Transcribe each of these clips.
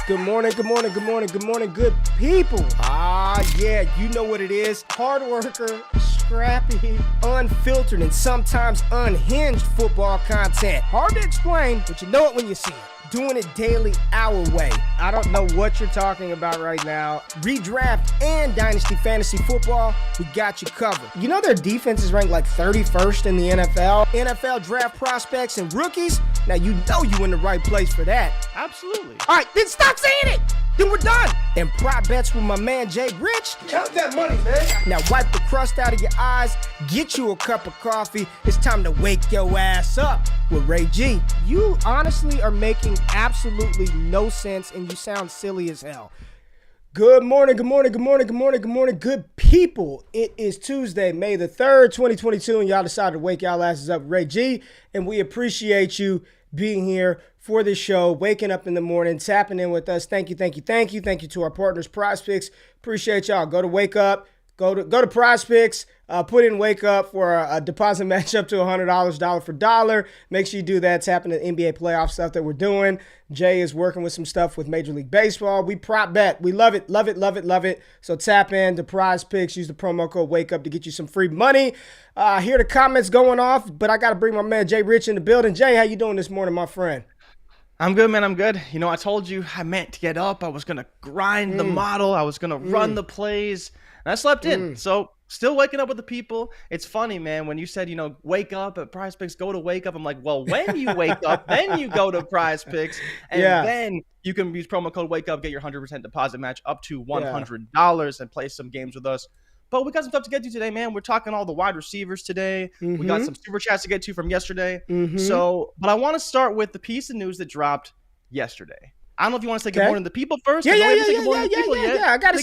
Good morning, good morning, good morning, good morning, good people. Yeah, you know what it is. Hard worker, scrappy, unfiltered, and sometimes unhinged football content. Hard to explain, but you know it when you see it. Doing it daily our way. I don't know what you're talking about right now. Redraft and Dynasty Fantasy Football, we got you covered. You know their defense is ranked like 31st in the NFL? NFL draft prospects and rookies? Now you know you in the right place for that. Absolutely. All right, then stop saying it. Then we're done. And prop bets with my man Jay Rich. Count that money, man. Now wipe the crust out of your eyes. Get you a cup of coffee. It's time to wake your ass up with Ray G. You honestly are making absolutely no sense and you sound silly as hell. Good morning, good morning, good morning, good morning, good morning, good people. It is Tuesday, May the 3rd, 2022, and y'all decided to wake y'all asses up with Ray G, and we appreciate you being here for this show, waking up in the morning, tapping in with us. Thank you, thank you, thank you. Thank you to our partners, Prize Picks. Appreciate y'all. Go to Wake Up. Go to Prize Picks. Put in Wake Up for a deposit match up to $100, dollar for dollar. Make sure you do that. Tap into the NBA playoff stuff that we're doing. Jay is working with some stuff with Major League Baseball. We prop bet. We love it, love it, love it, love it. So tap in to Prize Picks. Use the promo code Wake Up to get you some free money. Hear the comments going off, but I got to bring my man Jay Rich in the building. Jay, how you doing this morning, my friend? I'm good, man. I'm good. You know, I told you I meant to get up. I was going to grind the model. I was going to run the plays. And I slept in. So still waking up with the people. It's funny, man. When you said, you know, wake up at Prize Picks, go to Wake Up. I'm like, well, when you wake up, then you go to Prize Picks. And then you can use promo code Wake Up, get your 100% deposit match up to $100 and play some games with us. But we got some stuff to get to today, man. We're talking all the wide receivers today. We got some super chats to get to from yesterday. But I want to start with the piece of news that dropped yesterday. I don't know if you want to say good morning to the people first. Yeah. I gotta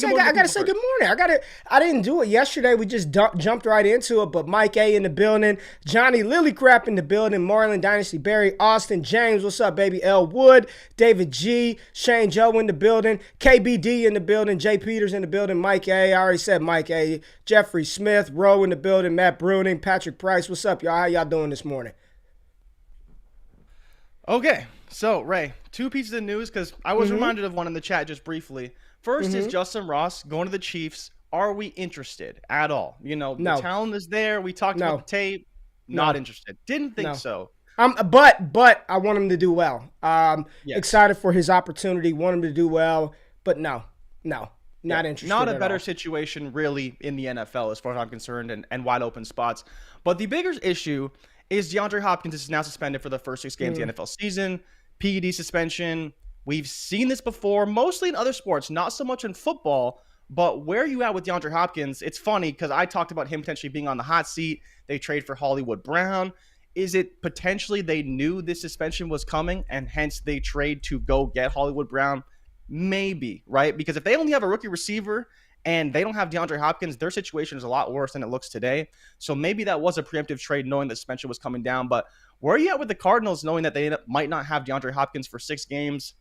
say good morning. I didn't do it yesterday. We just jumped right into it. But Mike A in the building, Johnny Lillycrap in the building, Marlon Dynasty Barry, Austin James, what's up, baby? L Wood, David G, Shane Joe in the building, KBD in the building, Jay Peters in the building, Mike A. I already said Mike A. Jeffrey Smith, Rowe in the building, Matt Bruning, Patrick Price. What's up, y'all? How y'all doing this morning? Okay. So, Ray, two pieces of news because I was reminded of one in the chat just briefly. First is Justin Ross going to the Chiefs. Are we interested at all? You know, the talent is there. We talked about the tape. Not interested. Didn't think so. But I want him to do well. Excited for his opportunity. Want him to do well. But not interested. Not a better situation really in the NFL as far as I'm concerned and wide open spots. But the bigger issue is Deandre Hopkins is now suspended for the first 6 games of the NFL season. PED suspension. We've seen this before, mostly in other sports, not so much in football. But where are you at with DeAndre Hopkins? It's funny because I talked about him potentially being on the hot seat. They trade for Hollywood Brown. Is it potentially they knew this suspension was coming and hence they trade to go get Hollywood Brown? Maybe, right? Because if they only have a rookie receiver and they don't have DeAndre Hopkins, their situation is a lot worse than it looks today. So maybe that was a preemptive trade knowing the suspension was coming down. But where are you at with the Cardinals knowing that they might not have DeAndre Hopkins for 6 games?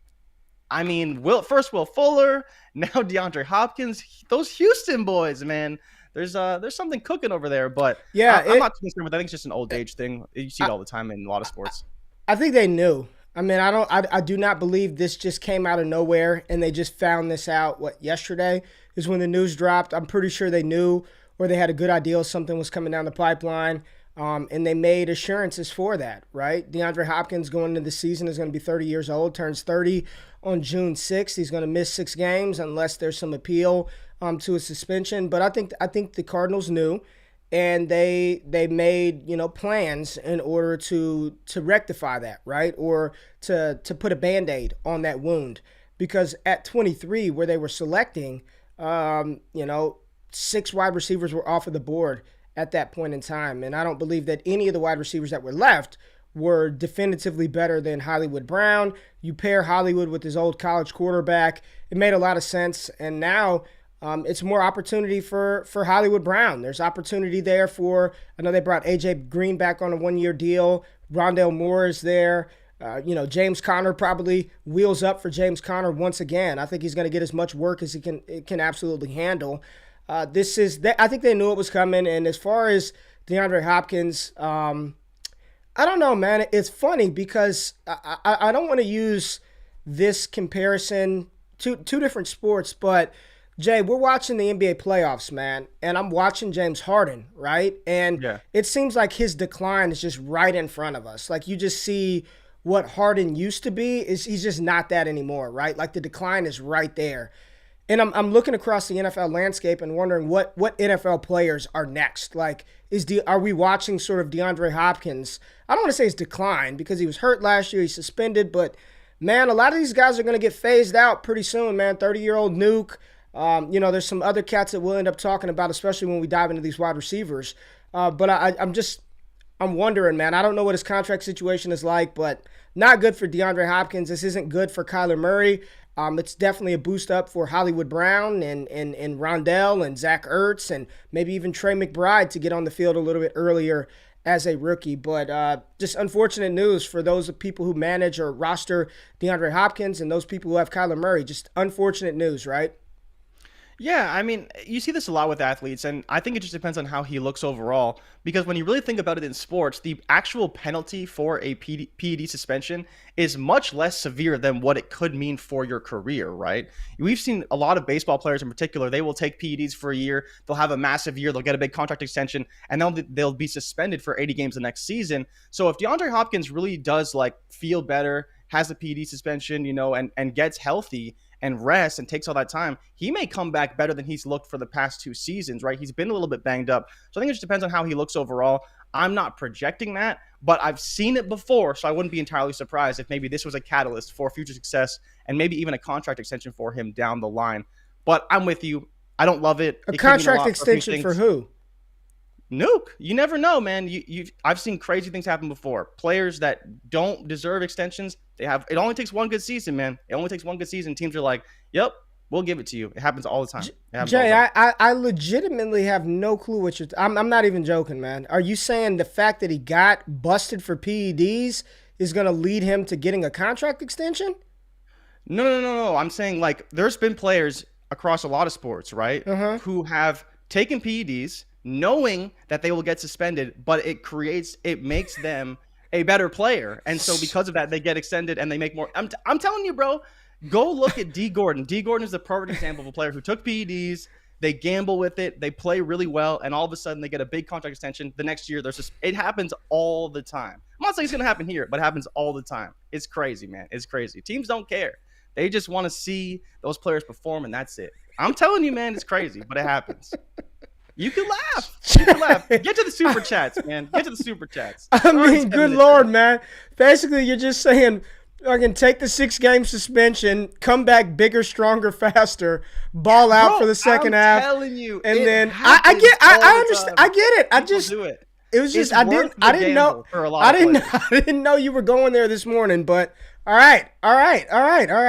I mean, Will Fuller, now DeAndre Hopkins. Those Houston boys, man. There's something cooking over there. But I'm not too concerned with that. I think it's just an old age thing. You see it all the time in a lot of sports. I think they knew. I mean, I do not believe this just came out of nowhere and they just found this out, yesterday is when the news dropped. I'm pretty sure they knew or they had a good idea something was coming down the pipeline, and they made assurances for that, right? DeAndre Hopkins going into the season is going to be 30 years old, turns 30 on June 6th. He's going to miss 6 games unless there's some appeal to his suspension. But I think the Cardinals knew. And they made, plans in order to rectify that, right? Or to put a Band-Aid on that wound. Because at 23, where they were selecting, 6 wide receivers were off of the board at that point in time. And I don't believe that any of the wide receivers that were left were definitively better than Hollywood Brown. You pair Hollywood with his old college quarterback. It made a lot of sense. And now it's more opportunity for Hollywood Brown. There's opportunity there I know they brought A.J. Green back on a 1-year deal. Rondale Moore is there. James Conner probably wheels up for James Conner once again. I think he's going to get as much work as he can absolutely handle. I think they knew it was coming. And as far as DeAndre Hopkins, I don't know, man. It's funny because I don't want to use this comparison, two different sports, but Jay, we're watching the NBA playoffs, man, and I'm watching James Harden, right? And it seems like his decline is just right in front of us. Like, you just see what Harden used to be, he's just not that anymore, right? Like, the decline is right there. And I'm looking across the NFL landscape and wondering what NFL players are next. Like, are we watching sort of DeAndre Hopkins? I don't want to say his decline because he was hurt last year, he's suspended, but man, a lot of these guys are going to get phased out pretty soon, man. 30-year-old Nuke. There's some other cats that we'll end up talking about, especially when we dive into these wide receivers. But I'm wondering, man. I don't know what his contract situation is like, but not good for DeAndre Hopkins. This isn't good for Kyler Murray. It's definitely a boost up for Hollywood Brown and Rondell and Zach Ertz and maybe even Trey McBride to get on the field a little bit earlier as a rookie. But just unfortunate news for those people who manage or roster DeAndre Hopkins and those people who have Kyler Murray. Just unfortunate news, right? Yeah, I mean, you see this a lot with athletes, and I think it just depends on how he looks overall, because when you really think about it in sports, the actual penalty for a PED suspension is much less severe than what it could mean for your career, right? We've seen a lot of baseball players in particular, they will take PEDs for a year, they'll have a massive year, they'll get a big contract extension, and they'll be suspended for 80 games the next season. So if DeAndre Hopkins really does feel better, has a PED suspension, and gets healthy and rests and takes all that time, he may come back better than he's looked for the past 2 seasons, right? He's been a little bit banged up. So I think it just depends on how he looks overall. I'm not projecting that, but I've seen it before, so I wouldn't be entirely surprised if maybe this was a catalyst for future success and maybe even a contract extension for him down the line. But I'm with you. I don't love it. A contract extension for who? Nuke. You never know, man. I've seen crazy things happen before. Players that don't deserve extensions, it only takes one good season, man. It only takes one good season. Teams are like, yep, we'll give it to you. It happens all the time. Jay, I legitimately have no clue what you're I'm not even joking, man. Are you saying the fact that he got busted for PEDs is going to lead him to getting a contract extension? No. I'm saying, there's been players across a lot of sports, right, who have taken PEDs knowing that they will get suspended, but it makes them a better player. And so because of that, they get extended and they make more. I'm telling you, bro, go look at D. Gordon. D. Gordon is the perfect example of a player who took PEDs, they gamble with it, they play really well, and all of a sudden they get a big contract extension. The next year, it happens all the time. I'm not saying it's going to happen here, but it happens all the time. It's crazy, man. It's crazy. Teams don't care. They just want to see those players perform, and that's it. I'm telling you, man, it's crazy, but it happens. You can laugh. Get to the super chats, man. Get to the super chats. I mean, good Lord, man. Basically, you're just saying, I can take the 6-game suspension, come back bigger, stronger, faster, ball out for the second half. I'm telling you, and then I understand. I get it. I just do it. It was just I didn't know you were going there this morning. But all right. I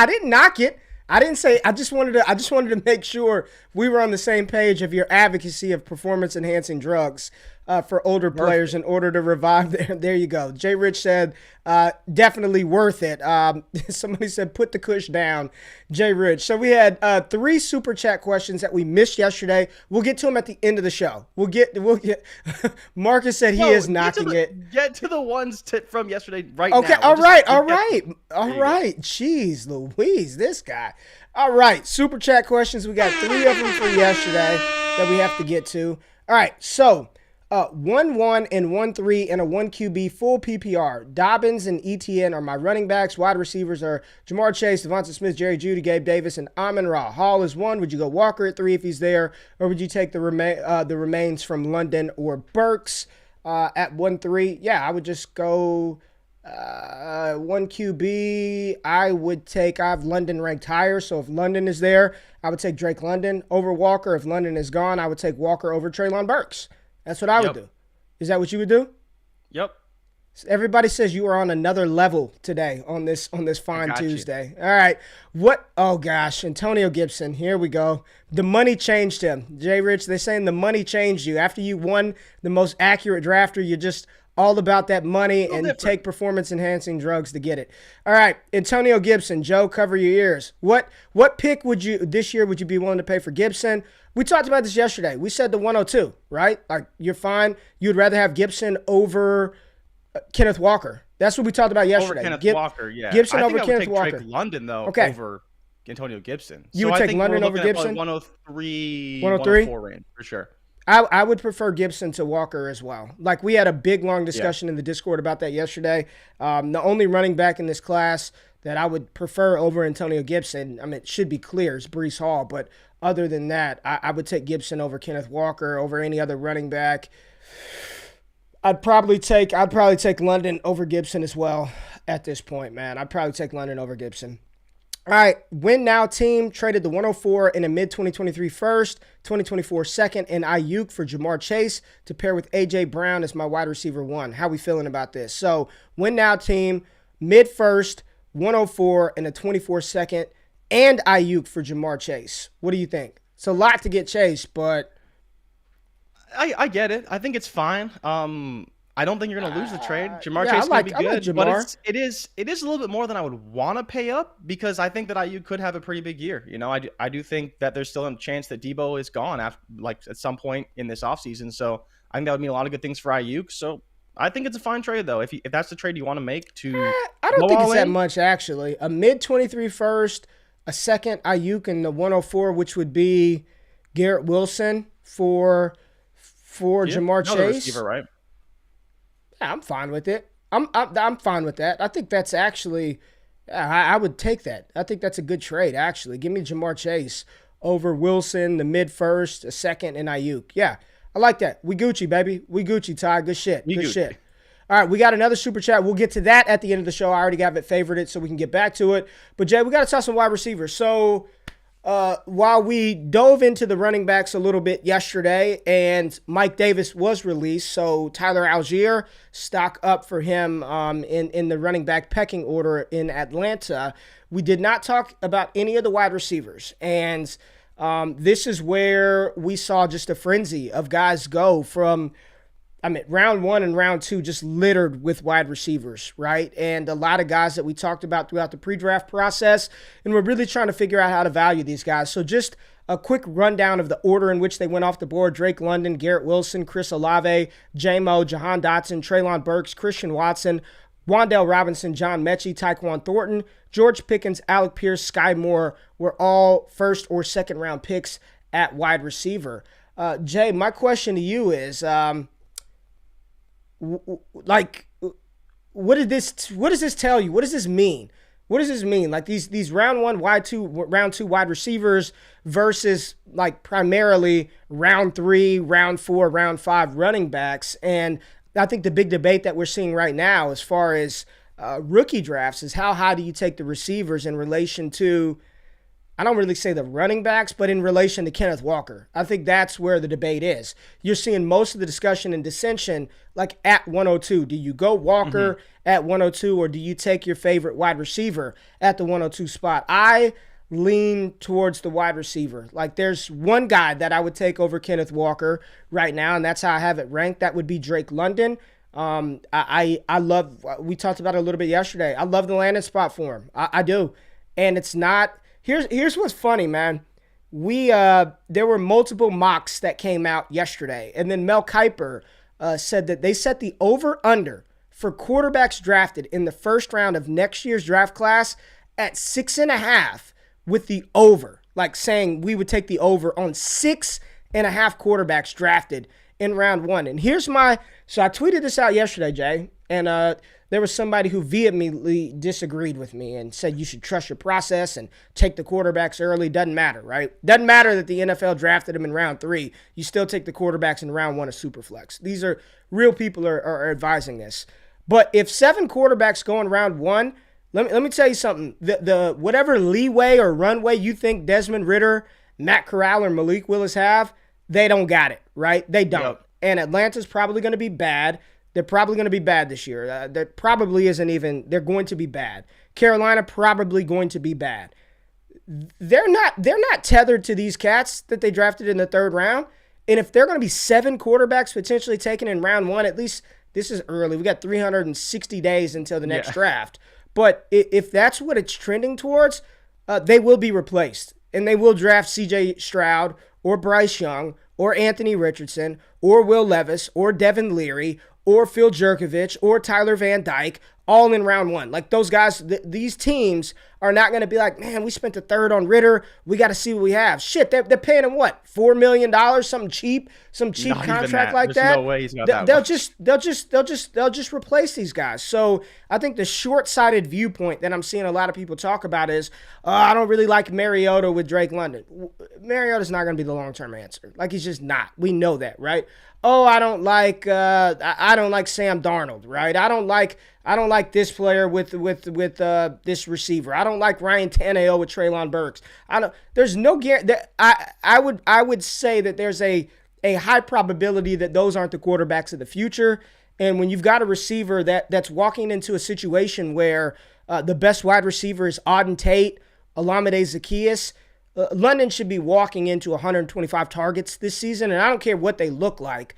didn't knock it. I didn't say. I just wanted to make sure we were on the same page of your advocacy of performance-enhancing drugs for older players in order to revive them. There you go. Jay Rich said, definitely worth it. Somebody said, put the kush down. Jay Rich. So we had 3 super chat questions that we missed yesterday. We'll get to them at the end of the show. We'll get. Marcus said he is knocking it. Get to the ones from yesterday right now. Okay. All right. Jeez Louise, this guy. All right. Super chat questions. We got 3 of them for yesterday that we have to get to. All right. So 1-1 and 1-3 and a 1 QB full PPR. Dobbins and ETN are my running backs. Wide receivers are Jamar Chase, Devonta Smith, Jerry Jeudy, Gabe Davis, and Amon-Ra. Hall is 1. Would you go Walker at 3 if he's there, or would you take the remains from London or Burks at 1-3? Yeah, I would just go 1 QB. I have London ranked higher, so if London is there, I would take Drake London over Walker. If London is gone, I would take Walker over Treylon Burks. That's what I would do. Is that what you would do? Yep. Everybody says you are on another level today on this fine Tuesday. All right. Oh, gosh. Antonio Gibson. Here we go. The money changed him. Jay Rich, they're saying the money changed you. After you won the most accurate drafter, you're just all about that money and take performance-enhancing drugs to get it. All right. Antonio Gibson. Joe, cover your ears. What pick this year would you be willing to pay for Gibson? We talked about this yesterday. We said the 102, right? Like, you're fine. You'd rather have Gibson over Kenneth Walker. That's what we talked about yesterday. Over Kenneth Walker, yeah. Gibson I over think I would Kenneth take Walker. Drake London, though, Okay. over Antonio Gibson. You would take London over Gibson? 103, 103? 104 range, for sure. I would prefer Gibson to Walker as well. Like, we had a big, long discussion in the Discord about that yesterday. The only running back in this class that I would prefer over Antonio Gibson, I mean, it should be clear, is Breece Hall. But other than that, I would take Gibson over Kenneth Walker, over any other running back. I'd probably take London over Gibson as well at this point, man. I'd probably take London over Gibson. All right, win now team traded the 104 in a mid-2023 first, 2024 second, and Ayuk for Jamar Chase to pair with A.J. Brown as my wide receiver 1. How we feeling about this? So, win now team, mid-first, 104 and a 24 second, and Ayuk for Jamar Chase. What do you think? It's a lot to get Chase, but I get it. I think it's fine. I don't think you're going to lose the trade. Jamar yeah, Chase is going to be good, Jamar. but it is a little bit more than I would want to pay up, because I think that Ayuk could have a pretty big year. You know, I do think that there's still a chance that Debo is gone at some point in this offseason. So I think that would mean a lot of good things for Ayuk. So I think it's a fine trade, though. If that's the trade you want to make to I don't think it's that much, actually. A mid-23 first, a second Ayuk, and the 104, which would be Garrett Wilson for Jamar Chase. Receiver, right? Yeah, I'm fine with it. I'm fine with that. I think that's actually, I would take that. I think that's a good trade, actually. Give me Jamar Chase over Wilson, the mid-first, a second, and Ayuk. Yeah, I like that. We Gucci, baby. We Gucci, Ty. Good shit. Good shit. All right, we got another super chat. We'll get to that at the end of the show. I already got it favorited, so we can get back to it. But, Jay, we got to talk some wide receivers. So, while we dove into the running backs a little bit yesterday and Mike Davis was released, so Tyler Algier, stock up for him in the running back pecking order in Atlanta, we did not talk about any of the wide receivers. And this is where we saw just a frenzy of guys go from, round 1 and round 2 just littered with wide receivers, right? And a lot of guys that we talked about throughout the pre-draft process, and we're really trying to figure out how to value these guys. So just a quick rundown of the order in which they went off the board: Drake London, Garrett Wilson, Chris Olave, J-Mo, Jahan Dotson, Treylon Burks, Christian Watson, Wan'Dale Robinson, John Mechie, Tyquan Thornton, George Pickens, Alec Pierce, Skye Moore were all first or second round picks at wide receiver. Jay, my question to you is, what does this tell you? What does this mean? What does this mean? Like these round 1, round 2 wide receivers versus like primarily round 3, round 4, round 5 running backs. And I think the big debate that we're seeing right now as far as rookie drafts is how high do you take the receivers in relation to, I don't really say the running backs, but in relation to Kenneth Walker. I think that's where the debate is. You're seeing most of the discussion and dissension like at 102. Do you go Walker at 102, or do you take your favorite wide receiver at the 102 spot? I lean towards the wide receiver. Like, there's one guy that I would take over Kenneth Walker right now, and that's how I have it ranked. That would be Drake London. I love, we talked about it a little bit yesterday. I love the landing spot for him. I do. And it's not, here's what's funny, man. There were multiple mocks that came out yesterday, and then Mel Kiper said that they set the over-under for quarterbacks drafted in the first round of next year's draft class at 6.5 with the over, like saying we would take the over on 6.5 quarterbacks drafted in round 1. And so I tweeted this out yesterday, Jay, and there was somebody who vehemently disagreed with me and said you should trust your process and take the quarterbacks early. Doesn't matter, right? Doesn't matter that the NFL drafted them in round 3. You still take the quarterbacks in round 1 of Superflex. These are real people are advising this. But if 7 quarterbacks go in round 1, let me tell you something. The whatever leeway or runway you think Desmond Ridder, Matt Corral, or Malik Willis have, they don't got it, right? They don't. Yep. And Atlanta's probably going to be bad. They're probably going to be bad this year. They're going to be bad. Carolina probably going to be bad. They're not tethered to these cats that they drafted in the 3rd round. And if they're going to be 7 quarterbacks potentially taken in round 1, at least this is early. We got 360 days until the next draft. But if that's what it's trending towards, they will be replaced. And they will draft C.J. Stroud or Bryce Young or Anthony Richardson or Will Levis or Devin Leary or Phil Jerkovich or Tyler Van Dyke all in round one. Like those guys, these teams are not going to be like, man, we spent a third on Ritter. We got to see what we have. Shit, they're paying him what, $4 million, something cheap, some cheap Not contract like There's that. no way he's got that much. They'll just replace these guys. So I think the short-sighted viewpoint that I'm seeing a lot of people talk about is, I don't really like Mariota with Drake London. Mariota's not going to be the long-term answer. Like he's just not. We know that, right? Oh, I don't like Sam Darnold, right? I don't like this player with this receiver. I don't like Ryan Tannehill with Treylon Burks. There's no guarantee. I would say that there's a high probability that those aren't the quarterbacks of the future. And when you've got a receiver that's walking into a situation where the best wide receiver is Auden Tate, Olamide Zaccheaus, London should be walking into 125 targets this season, and I don't care what they look like.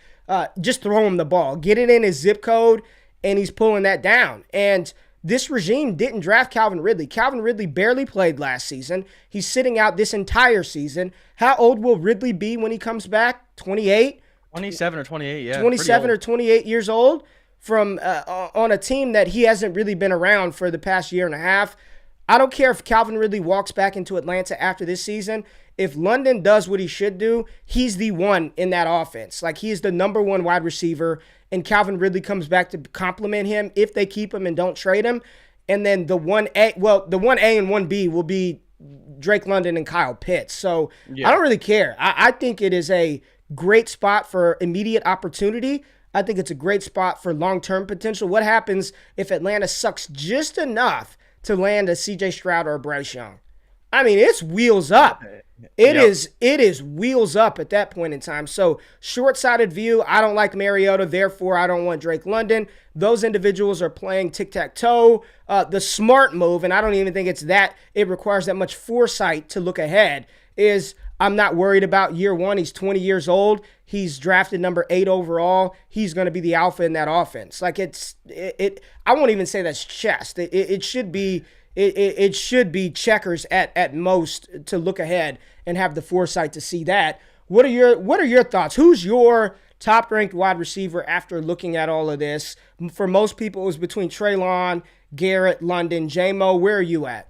Just throw him the ball. Get it in his zip code, and he's pulling that down. And this regime didn't draft Calvin Ridley. Calvin Ridley barely played last season. He's sitting out this entire season. How old will Ridley be when he comes back? 28? 27 or 28, yeah. 27 or 28 years old from on a team that he hasn't really been around for the past year and a half. I don't care if Calvin Ridley walks back into Atlanta after this season. If London does what he should do, he's the one in that offense. Like, he is the number one wide receiver, and Calvin Ridley comes back to complement him if they keep him and don't trade him. And then the 1A and 1B will be Drake London and Kyle Pitts. So yeah. I don't really care. I think it is a great spot for immediate opportunity. I think it's a great spot for long-term potential. What happens if Atlanta sucks just enough to land a CJ Stroud or a Bryce Young? I mean, it's wheels up. It is wheels up at that point in time. So short-sighted view, I don't like Mariota, therefore I don't want Drake London. Those individuals are playing tic-tac-toe. The smart move, and I don't even think it requires that much foresight to look ahead, is I'm not worried about year one. He's 20 years old. He's drafted number 8 overall. He's going to be the alpha in that offense. Like I won't even say that's chess. It should be checkers at most to look ahead and have the foresight to see that. What are your thoughts? Who's your top-ranked wide receiver after looking at all of this? For most people, it was between Treylon, Garrett, London, J-Mo. Where are you at?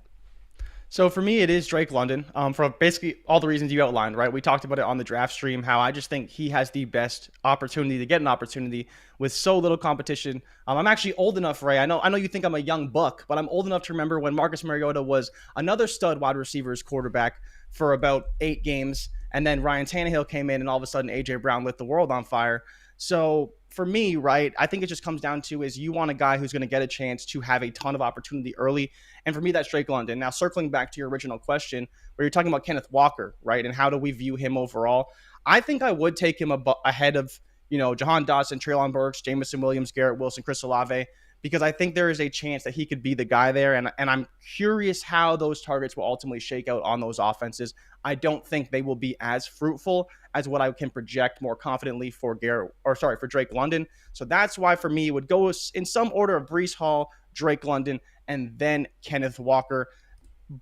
So for me, it is Drake London, for basically all the reasons you outlined, right? We talked about it on the draft stream, how I just think he has the best opportunity to get an opportunity with so little competition. I'm actually old enough, Ray. I know you think I'm a young buck, but I'm old enough to remember when Marcus Mariota was another stud wide receivers quarterback for about 8 games. And then Ryan Tannehill came in and all of a sudden A.J. Brown lit the world on fire. So for me, right, I think it just comes down to is you want a guy who's going to get a chance to have a ton of opportunity early. And for me, that's Drake London. Now, circling back to your original question, where you're talking about Kenneth Walker, right, and how do we view him overall, I think I would take him ahead of, Jahan Dotson, Treylon Burks, Jameson Williams, Garrett Wilson, Chris Olave, because I think there is a chance that he could be the guy there. And I'm curious how those targets will ultimately shake out on those offenses. I don't think they will be as fruitful as what I can project more confidently for Drake London. So that's why for me it would go in some order of Breece Hall, Drake London, and then Kenneth Walker.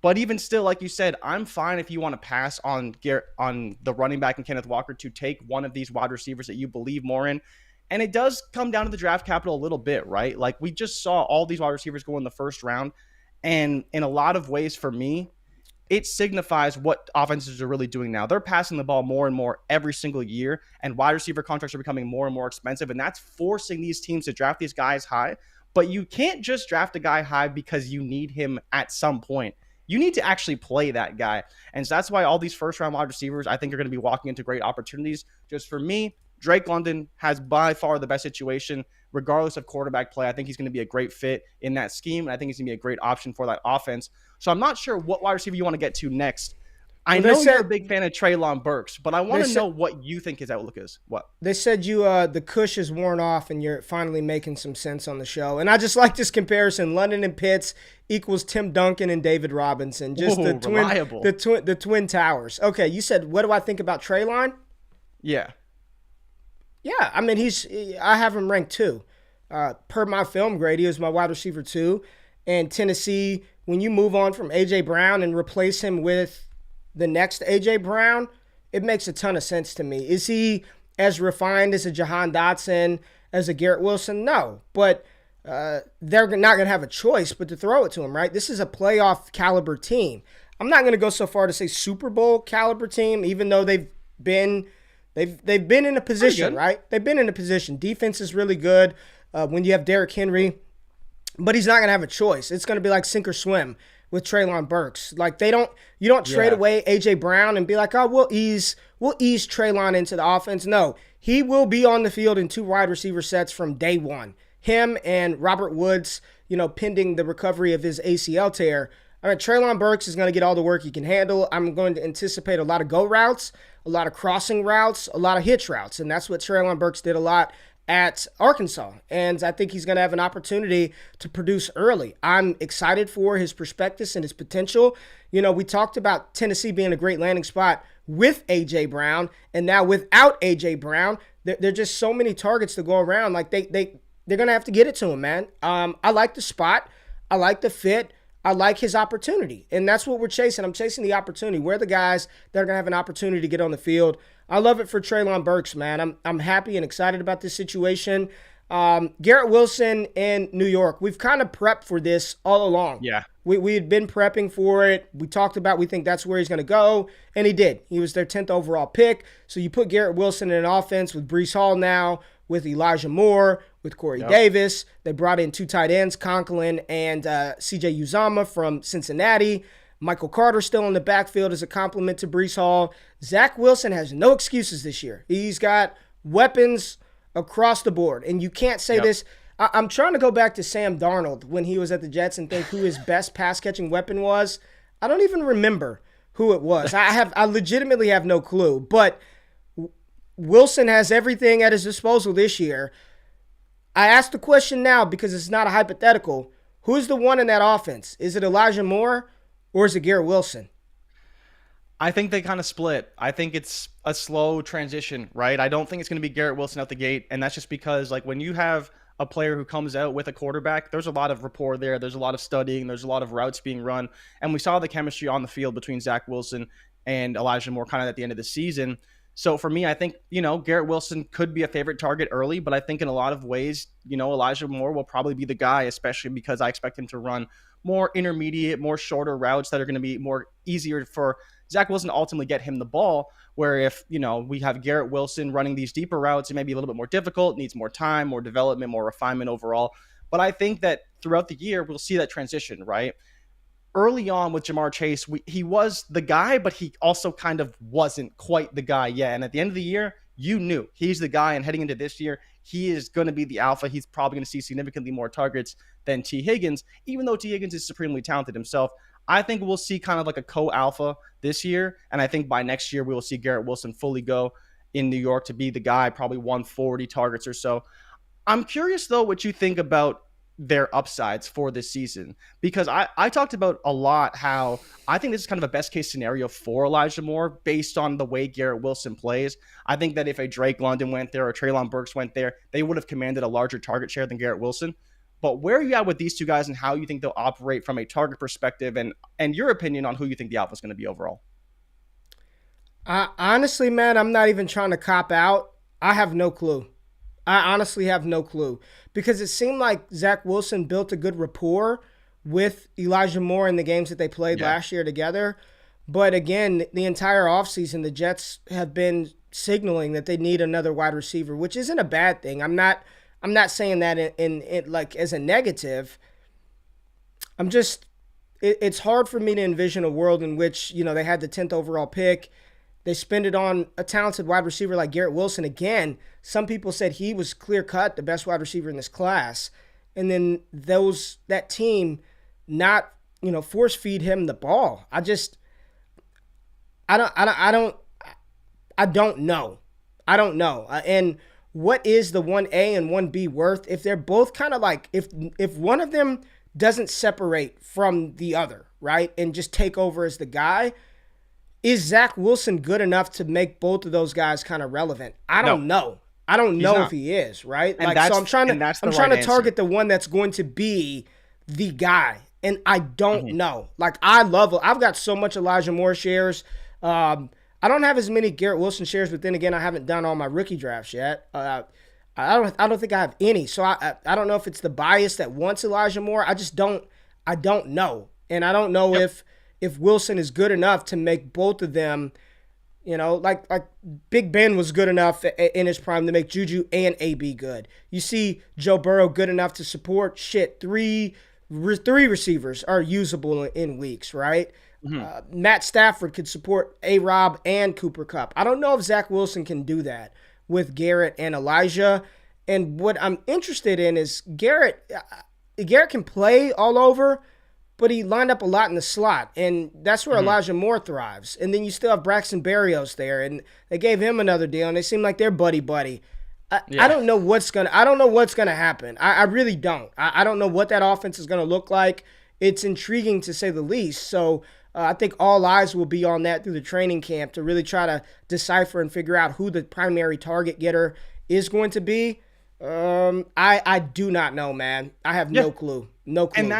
But even still, like you said, I'm fine if you want to pass on the running back and Kenneth Walker to take one of these wide receivers that you believe more in. And it does come down to the draft capital a little bit, right? Like we just saw all these wide receivers go in the first round. And in a lot of ways for me, it signifies what offenses are really doing now. They're passing the ball more and more every single year, and wide receiver contracts are becoming more and more expensive, and that's forcing these teams to draft these guys high. But you can't just draft a guy high because you need him at some point. You need to actually play that guy. And so that's why all these first-round wide receivers, I think, are going to be walking into great opportunities. Just for me, Drake London has by far the best situation, regardless of quarterback play. I think he's going to be a great fit in that scheme, and I think he's going to be a great option for that offense. So I'm not sure what wide receiver you want to get to next. I know you're a big fan of Treylon Burks, but I want to know what you think his outlook is. What? They said the cush is worn off and you're finally making some sense on the show. And I just like this comparison. London and Pitts equals Tim Duncan and David Robinson. Just the twin towers. Okay, you said, what do I think about Treylon? Yeah. Yeah, I mean, I have him ranked 2. Per my film grade, he was my wide receiver 2. And Tennessee, when you move on from A.J. Brown and replace him with the next A.J. Brown, it makes a ton of sense to me. Is he as refined as a Jahan Dotson, as a Garrett Wilson? No. But they're not going to have a choice but to throw it to him, right? This is a playoff caliber team. I'm not going to go so far to say Super Bowl caliber team, even though they've been in a position, right? They've been in a position. Defense is really good when you have Derrick Henry, but he's not going to have a choice. It's going to be like sink or swim with Treylon Burks. Like you don't trade away A.J. Brown and be like, oh, we'll ease Treylon into the offense. No, he will be on the field in 2 wide receiver sets from day one. Him and Robert Woods, pending the recovery of his ACL tear. I mean, Treylon Burks is going to get all the work he can handle. I'm going to anticipate a lot of go routes, a lot of crossing routes, a lot of hitch routes, and that's what Treylon Burks did a lot at Arkansas, and I think he's going to have an opportunity to produce early. I'm excited for his prospectus and his potential. We talked about Tennessee being a great landing spot with A.J. Brown, and now without A.J. Brown, there are just so many targets to go around. Like, they're going to have to get it to him, man. I like the spot. I like the fit. I like his opportunity, and that's what we're chasing. I'm chasing the opportunity. We're the guys that are going to have an opportunity to get on the field. I love it for Treylon Burks, man. I'm happy and excited about this situation. Garrett Wilson in New York, we've kind of prepped for this all along. Yeah. We had been prepping for it. We talked about we think that's where he's going to go, and he did. He was their 10th overall pick. So you put Garrett Wilson in an offense with Breece Hall now, with Elijah Moore, with Corey Davis. They brought in 2 tight ends, Conklin and C.J. Uzomah from Cincinnati. Michael Carter still in the backfield as a complement to Breece Hall. Zach Wilson has no excuses this year. He's got weapons across the board. And you can't say this. I'm trying to go back to Sam Darnold when he was at the Jets and think who his best pass-catching weapon was. I don't even remember who it was. I legitimately have no clue. But Wilson has everything at his disposal this year. I ask the question now because it's not a hypothetical. Who's the one in that offense? Is it Elijah Moore or is it Garrett Wilson? I think they kind of split. I think it's a slow transition, right? I don't think it's going to be Garrett Wilson out the gate, and that's just because, like, when you have a player who comes out with a quarterback, there's a lot of rapport there. There's a lot of studying. There's a lot of routes being run, and we saw the chemistry on the field between Zach Wilson and Elijah Moore kind of at the end of the season. So for me, I think, Garrett Wilson could be a favorite target early, but I think in a lot of ways, Elijah Moore will probably be the guy, especially because I expect him to run more intermediate, more shorter routes that are going to be more easier for Zach Wilson to ultimately get him the ball. Where if, we have Garrett Wilson running these deeper routes, it may be a little bit more difficult, needs more time, more development, more refinement overall. But I think that throughout the year, we'll see that transition, right? Early on with Jamar Chase, he was the guy, but he also kind of wasn't quite the guy yet. And at the end of the year, you knew he's the guy. And heading into this year, he is going to be the alpha. He's probably going to see significantly more targets than T. Higgins, even though T. Higgins is supremely talented himself. I think we'll see kind of like a co-alpha this year. And I think by next year, we will see Garrett Wilson fully go in New York to be the guy, probably 140 targets or so. I'm curious, though, what you think about their upsides for this season, because I talked about a lot how I think this is kind of a best case scenario for Elijah Moore based on the way Garrett Wilson plays. I think that if a Drake London went there or Treylon Burks went there, they would have commanded a larger target share than Garrett Wilson. But where are you at with these two guys and how you think they'll operate from a target perspective, and your opinion on who you think the alpha is going to be overall? Honestly, man, I'm not even trying to cop out. I have no clue. I honestly have no clue, because it seemed like Zach Wilson built a good rapport with Elijah Moore in the games that they played last year together. But again, the entire offseason, the Jets have been signaling that they need another wide receiver, which isn't a bad thing. I'm not saying that in like as a negative. It's hard for me to envision a world in which, they had the 10th overall pick. They spend it on a talented wide receiver like Garrett Wilson. Again, some people said he was clear-cut the best wide receiver in this class. And then that team not, force-feed him the ball. I don't know. And what is the 1A and 1B worth if they're both kind of like, if one of them doesn't separate from the other, right, and just take over as the guy, is Zach Wilson good enough to make both of those guys kind of relevant? I don't know. I don't know if he is, right? And so I'm trying to target the one that's going to be the guy, and I don't know. Like, I've got so much Elijah Moore shares. I don't have as many Garrett Wilson shares, but then again, I haven't done all my rookie drafts yet. I don't think I have any. So I don't know if it's the bias that wants Elijah Moore. I don't know. And I don't know if Wilson is good enough to make both of them, like Big Ben was good enough in his prime to make Juju and AB good. You see Joe Burrow good enough to support three receivers are usable in weeks, right? Matt Stafford could support A-Rob and Cooper Kupp. I don't know if Zach Wilson can do that with Garrett and Elijah. And what I'm interested in is Garrett can play all over, but he lined up a lot in the slot, and that's where Elijah Moore thrives. And then you still have Braxton Berrios there, and they gave him another deal, and they seem like they're buddy. I don't know what's gonna happen. I really don't. I don't know what that offense is gonna look like. It's intriguing to say the least. So I think all eyes will be on that through the training camp to really try to decipher and figure out who the primary target getter is going to be. I do not know, man. I have no clue. No clue. And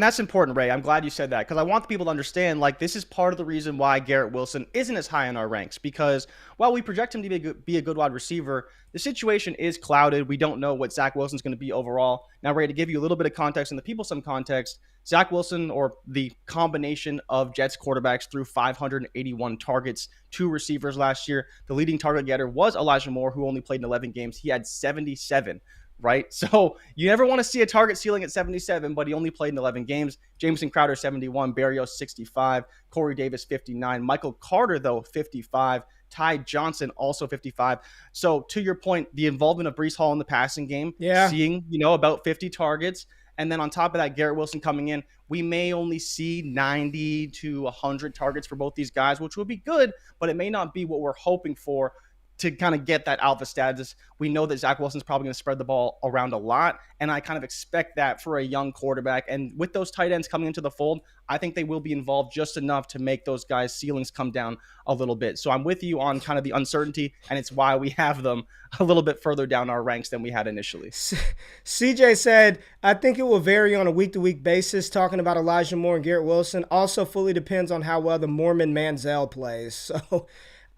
that's important, Ray. I'm glad you said that because I want the people to understand, like, this is part of the reason why Garrett Wilson isn't as high in our ranks because while we project him to be a good wide receiver, the situation is clouded. We don't know what Zach Wilson's going to be overall. Now, Ray, to give you a little bit of context and the people some context, Zach Wilson, or the combination of Jets quarterbacks, threw 581 targets to receivers last year. The leading target getter was Elijah Moore, who only played in 11 games. He had 77, right? So you never want to see a target ceiling at 77, but he only played in 11 games. Jameson Crowder, 71. Berrios, 65. Corey Davis, 59. Michael Carter, though, 55. Ty Johnson, also 55. So to your point, the involvement of Breece Hall in the passing game, seeing, about 50 targets, and then on top of that, Garrett Wilson coming in, we may only see 90 to 100 targets for both these guys, which would be good, but it may not be what we're hoping for to kind of get that alpha status. We know that Zach Wilson's probably going to spread the ball around a lot, and I kind of expect that for a young quarterback. And with those tight ends coming into the fold, I think they will be involved just enough to make those guys' ceilings come down a little bit. So I'm with you on kind of the uncertainty, and it's why we have them a little bit further down our ranks than we had initially. CJ said, I think it will vary on a week-to-week basis, talking about Elijah Moore and Garrett Wilson. Also fully depends on how well the Mormon Manziel plays. So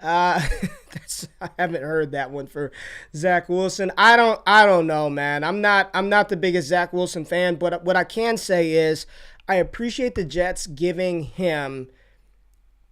I haven't heard that one for Zach Wilson. I don't know, man. I'm not the biggest Zach Wilson fan, but what I can say is I appreciate the Jets giving him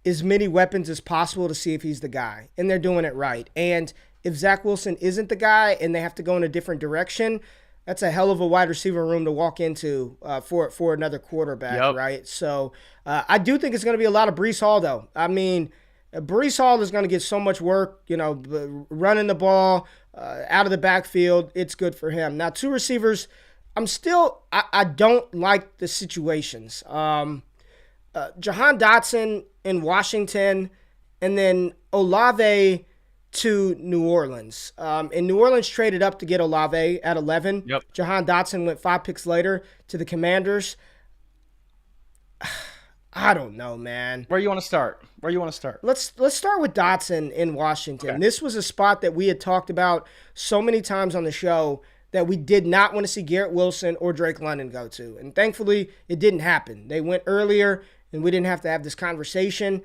as many weapons as possible to see if he's the guy, and they're doing it right. And if Zach Wilson isn't the guy and they have to go in a different direction, that's a hell of a wide receiver room to walk into for another quarterback, right? So I do think it's going to be a lot of Breece Hall, though. I mean, Breece Hall is going to get so much work, running the ball out of the backfield. It's good for him. Now, two receivers, I don't like the situations. Jahan Dotson in Washington, and then Olave to New Orleans. And New Orleans traded up to get Olave at 11. Yep. Jahan Dotson went 5 picks later to the Commanders. I don't know, man. Where you want to start? Let's start with Dotson in Washington. Okay. This was a spot that we had talked about so many times on the show that we did not want to see Garrett Wilson or Drake London go to. And thankfully, it didn't happen. They went earlier, and we didn't have to have this conversation.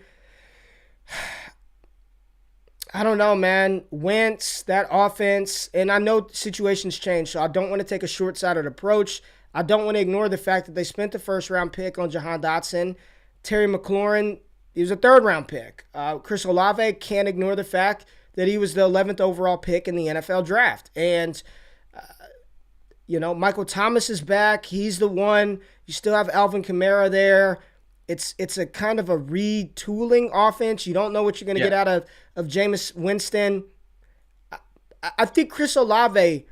I don't know, man. Wentz, that offense, and I know situations change, so I don't want to take a short-sighted approach. I don't want to ignore the fact that they spent the first-round pick on Jahan Dotson. Terry McLaurin, he was a third-round pick. Chris Olave, can't ignore the fact that he was the 11th overall pick in the NFL draft. And, Michael Thomas is back. He's the one. You still have Alvin Kamara there. It's a kind of a retooling offense. You don't know what you're going to get out of Jameis Winston. I think Chris Olave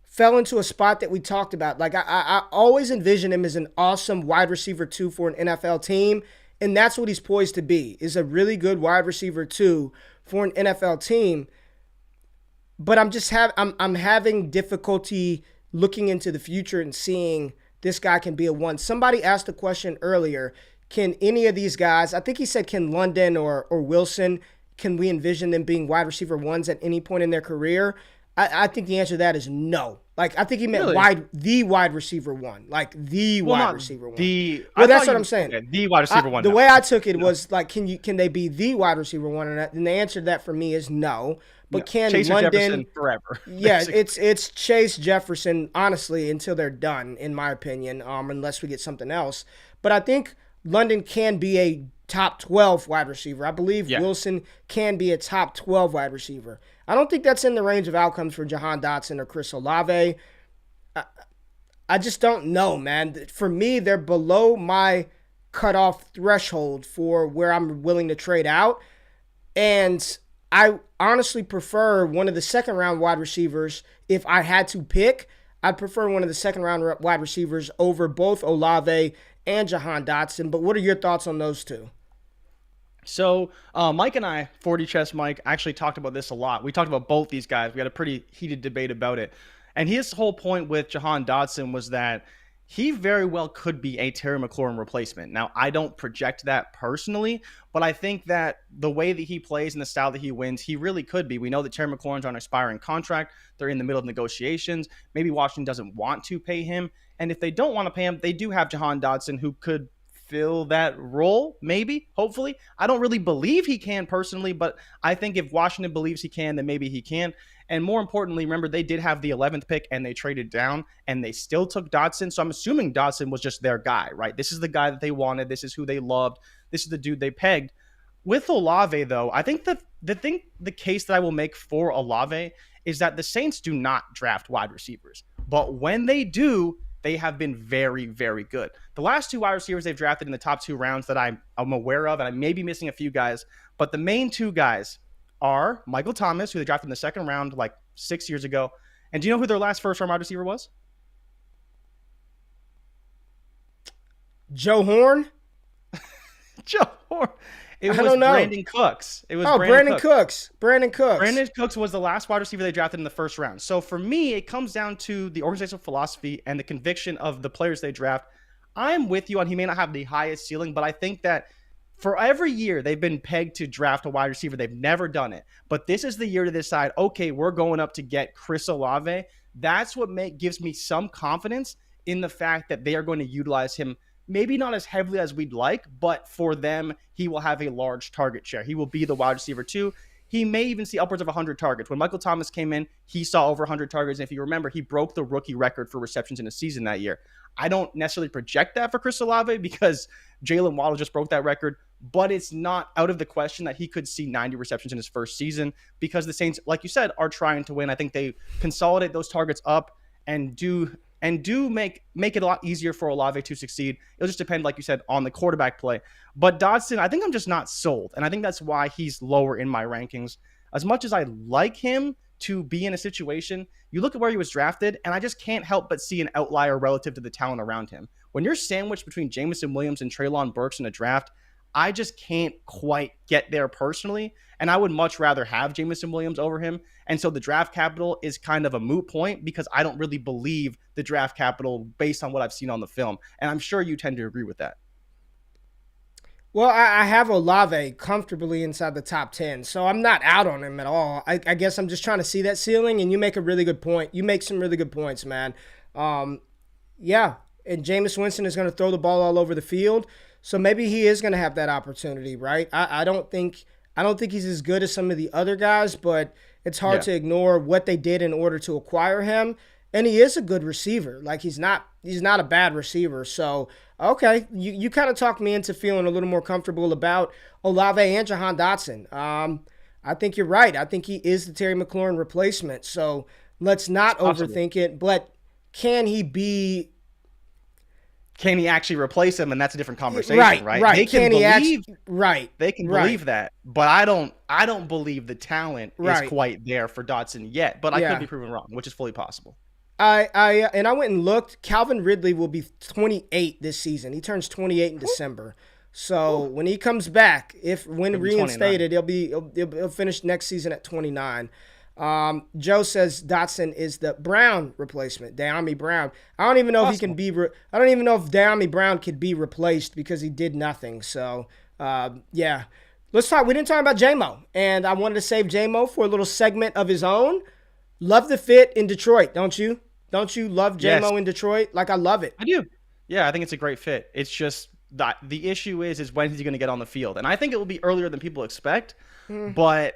fell into a spot that we talked about. Like, I always envision him as an awesome wide receiver 2 for an NFL team, and that's what he's poised to be, is a really good wide receiver 2 for an NFL team. But I'm having difficulty looking into the future and seeing this guy can be a 1. Somebody asked a question earlier, can any of these guys, I think he said, can London or Wilson, can we envision them being wide receiver 1s at any point in their career? I think the answer to that is no. Like, I think he meant Really? the wide receiver one. Like, the Well, wide not receiver one. I That's thought what you- I'm saying. okay, the wide receiver one. The no. way I took it was like, can they be the wide receiver one? And the answer to that for me is no. But can Chase or London Jefferson forever? Yeah, basically. it's Chase, Jefferson, honestly, until they're done, in my opinion, unless we get something else. But I think London can be a top 12 wide receiver. I believe Wilson can be a top 12 wide receiver. I don't think that's in the range of outcomes for Jahan Dotson or Chris Olave. I just don't know, man. For me, they're below my cutoff threshold for where I'm willing to trade out. And I honestly prefer one of the second-round wide receivers. If I had to pick, I'd prefer one of the second-round wide receivers over both Olave and Jahan Dotson. But what are your thoughts on those two? So Mike and I, 40 Chess Mike, actually talked about this a lot. We talked about both these guys. We had a pretty heated debate about it. And his whole point with Jahan Dotson was that he very well could be a Terry McLaurin replacement. Now, I don't project that personally, but I think that the way that he plays and the style that he wins, he really could be. We know that Terry McLaurin's on an expiring contract. They're in the middle of negotiations. Maybe Washington doesn't want to pay him. And if they don't want to pay him, they do have Jahan Dotson, who could fill that role, maybe, hopefully. I don't really believe he can personally, but I think if Washington believes he can, then maybe he can. And more importantly, remember, they did have the 11th pick and they traded down and they still took Dotson. So I'm assuming Dotson was just their guy, right? This is the guy that they wanted. This is who they loved. This is the dude they pegged. With Olave, though, I think the case that I will make for Olave is that the Saints do not draft wide receivers. But when they do, they have been very, very good. The last two wide receivers they've drafted in the top 2 rounds that I'm aware of, and I may be missing a few guys, but the main 2 guys are Michael Thomas, who they drafted in the 2nd round like 6 years ago. And do you know who their last first-round wide receiver was? Joe Horn? Joe Horn. It was don't know. Brandon Cooks. It was Brandon Cooks. Brandon Cooks. Brandon Cooks was the last wide receiver they drafted in the 1st round. So for me, it comes down to the organizational philosophy and the conviction of the players they draft. I'm with you on he may not have the highest ceiling, but I think that for every year they've been pegged to draft a wide receiver. They've never done it. But this is the year to decide, okay, we're going up to get Chris Olave. That's what gives me some confidence in the fact that they are going to utilize him, maybe not as heavily as we'd like, but for them, he will have a large target share. He will be the wide receiver too. He may even see upwards of 100 targets. When Michael Thomas came in, he saw over 100 targets. And if you remember, he broke the rookie record for receptions in a season that year. I don't necessarily project that for Chris Olave because Jalen Waddle just broke that record, but it's not out of the question that he could see 90 receptions in his first season because the Saints, like you said, are trying to win. I think they consolidate those targets up and do make it a lot easier for Olave to succeed. It'll just depend, like you said, on the quarterback play. But Dotson, I think I'm just not sold. And I think that's why he's lower in my rankings. As much as I like him to be in a situation, you look at where he was drafted, and I just can't help but see an outlier relative to the talent around him. When you're sandwiched between Jameson Williams and Treylon Burks in a draft, I just can't quite get there personally, and I would much rather have Jameson Williams over him. And so the draft capital is kind of a moot point because I don't really believe the draft capital based on what I've seen on the film. And I'm sure you tend to agree with that. Well, I have Olave comfortably inside the top 10, so I'm not out on him at all. I guess I'm just trying to see that ceiling, and you make a really good point. You make some really good points, man. Yeah, and Jameis Winston is going to throw the ball all over the field, so maybe he is going to have that opportunity, right? I don't think he's as good as some of the other guys, but it's hard to ignore what they did in order to acquire him. And he is a good receiver. Like, he's not a bad receiver. So, okay, you kind of talked me into feeling a little more comfortable about Olave and Jahan Dotson. I think you're right. I think he is the Terry McLaurin replacement. So let's not overthink it. But can he actually replace him? And that's a different conversation, right? Right. They can believe believe that, but I don't believe the talent is quite there for Dotson yet. But I could be proven wrong, which is fully possible. I went and looked. Calvin Ridley will be 28 this season. He turns 28 in December. So when he comes back, when reinstated, he'll finish next season at 29. Joe says Dotson is the Brown replacement, De'Ami Brown. I don't even know if he can be. I don't even know if De'Ami Brown could be replaced because he did nothing. So yeah, let's talk. We didn't talk about J-Mo, and I wanted to save J-Mo for a little segment of his own. Love the fit in Detroit, don't you? Don't you love Yes, J-Mo in Detroit? Like, I love it. I do. Yeah, I think it's a great fit. It's just that the issue is when he's going to get on the field, and I think it will be earlier than people expect. But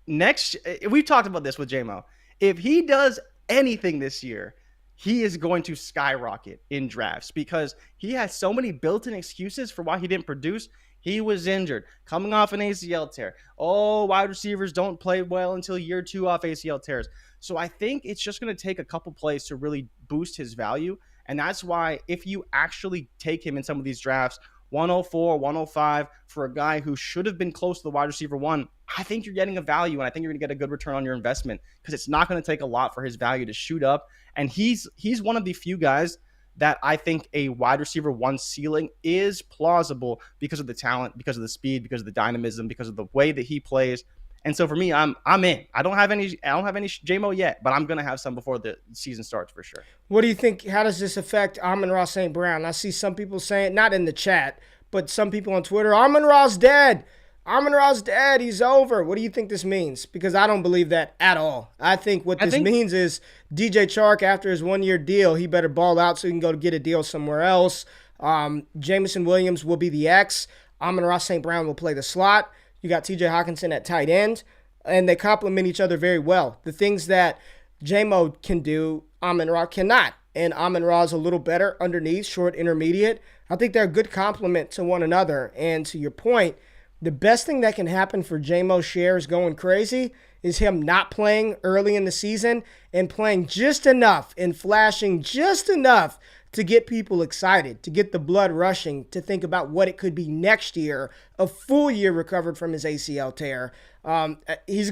we've talked about this with JMO. If he does anything this year, he is going to skyrocket in drafts because he has so many built-in excuses for why he didn't produce. He was injured, coming off an ACL tear. Oh, wide receivers don't play well until year 2 off ACL tears. So I think it's just going to take a couple plays to really boost his value. And that's why if you actually take him in some of these drafts, 104, 105, for a guy who should have been close to the wide receiver 1, I think you're getting a value, and I think you're going to get a good return on your investment because it's not going to take a lot for his value to shoot up. And he's one of the few guys that I think a wide receiver 1 ceiling is plausible because of the talent, because of the speed, because of the dynamism, because of the way that he plays. And so for me, I'm in. I don't have any JMO yet, but I'm gonna have some before the season starts for sure. What do you think? How does this affect Amon-Ra St. Brown? I see some people saying, not in the chat, but some people on Twitter, Amon-Ra's dead. Amon-Ra's dead. He's over. What do you think this means? Because I don't believe that at all. I think what this means is DJ Chark, after his 1-year deal, he better ball out so he can go to get a deal somewhere else. Jameson Williams will be the X. Amon-Ra St. Brown will play the slot. You got TJ Hawkinson at tight end, and they complement each other very well. The things that J-Mo can do, Amon-Ra cannot. And Amon-Ra is a little better underneath, short, intermediate. I think they're a good complement to one another. And to your point, the best thing that can happen for J-Mo shares going crazy is him not playing early in the season and playing just enough and flashing just enough to get people excited, to get the blood rushing, to think about what it could be next year, a full year recovered from his ACL tear. I think he's